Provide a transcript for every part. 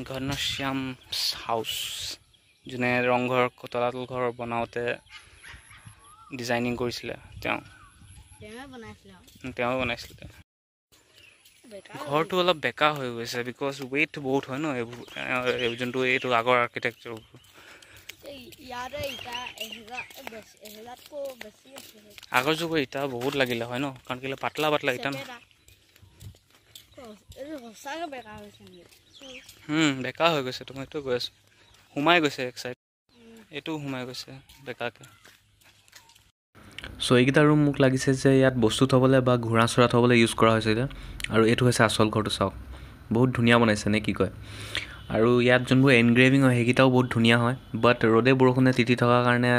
Ghanshyam house, যোনে ৰংঘৰ তলাতল ঘৰ বনাওঁতে ডিজাইনিং কৰিছিলে তেওঁ বনাইছিলে। ঘৰটো অলপ বেকা হৈ গৈছে বিকজ ৱেইট বহুত হয় ন এইবোৰ যোনটো এইটো আগৰ আৰ্কিটেক্সাৰবোৰ। আগৰ যুগৰ ইটা বহুত লাগিলে হয় ন, কাৰণ কেলৈ পাতলা পাতলা ইটা বেকা হৈ গৈছে। তুমি এইটো গৈ আছো সোমাই গৈছে এক চাইড, এইটো সোমাই গৈছে বেকাকে। চ' এইকেইটা ৰুম মোক লাগিছে যে ইয়াত বস্তু থ'বলৈ বা ঘোঁৰা চোৰা থ'বলৈ ইউজ কৰা হৈছে এতিয়া। আৰু এইটো হৈছে আচল ঘৰটো, চাওক বহুত ধুনীয়া বনাইছে নে কি কয়। আৰু ইয়াত যোনবোৰ এনগ্ৰেভিং হয় সেইকেইটাও বহুত ধুনীয়া হয়, বাট ৰ'দে বৰষুণে তিতি থকাৰ কাৰণে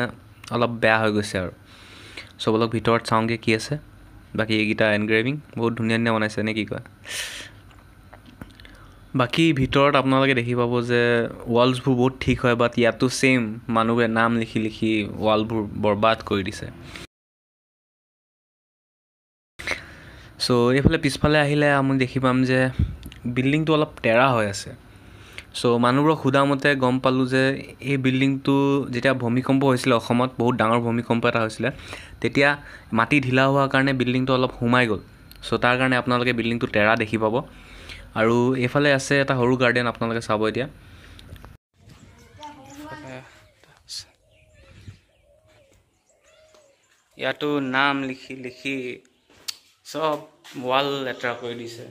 অলপ বেয়া হৈ গৈছে আৰু। চ' অলপ ভিতৰত চাওঁগৈ কি আছে। বাকী এইকেইটা এনগ্ৰেভিং বহুত ধুনীয়া ধুনীয়া বনাইছে নে কি কয়। বাকী ভিতৰত আপোনালোকে দেখি পাব যে ৱালছবোৰ বহুত ঠিক হয়, বাট ইয়াতো ছেইম মানুহবোৰে নাম লিখি লিখি ৱালবোৰ বৰবাদ কৰি দিছে। চ' এইফালে পিছফালে আহিলে আমি দেখি পাম যে বিল্ডিংটো অলপ টেৰা হৈ আছে। চ' মানুহবোৰক সোধা মতে গম পালোঁ যে এই বিল্ডিংটো যেতিয়া ভূমিকম্প হৈছিলে অসমত, বহুত ডাঙৰ ভূমিকম্প এটা হৈছিলে, তেতিয়া মাটি ঢিলা হোৱাৰ কাৰণে বিল্ডিংটো অলপ সোমাই গ'ল। চ' তাৰ কাৰণে আপোনালোকে বিল্ডিংটো টেৰা দেখি পাব। আৰু এইফালে আছে এটা সৰু গাৰ্ডেন, আপোনালোকে চাব এতিয়া। ইয়াতো নাম লিখি লিখি চব ৱাল লেতেৰা কৰি দিছে।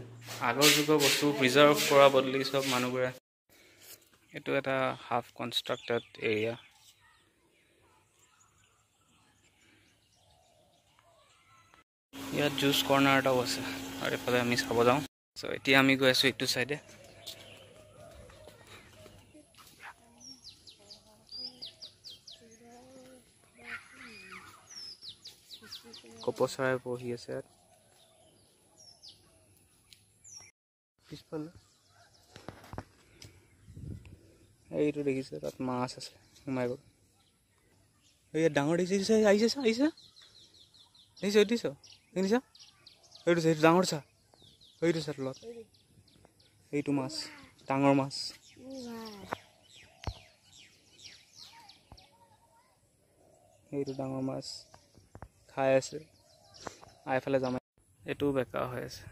আগৰ যুগৰ বস্তু প্ৰিজাৰ্ভ কৰা বদলি চব মানুহবোৰে। এইটো এটা হাফ কনষ্ট্ৰাক্টেড এৰিয়া। ইয়াত জুচ কৰ্নাৰ এটাও আছে আৰু এইফালে আমি চাব যাওঁ। চ' এতিয়া আমি গৈ আছোঁ এইটো চাইডে। কপৌ চৰাই বহি আছে ইয়াত পিছফালে। এইটো দেখিছে তাত মাছ আছে সোমাই গ'ল। ইয়াত ডাঙৰ দেখিছে, আহিছে আহিছে দেখিছ দেখিছ দেখিছ এইটো সেইটো ডাঙৰ চা, এইটো চা তলত এইটো মাছ ডাঙৰ মাছ। এইটো ডাঙৰ মাছ খাই আছে, এইফালে যাম। এইটোও বেকা হৈ আছে।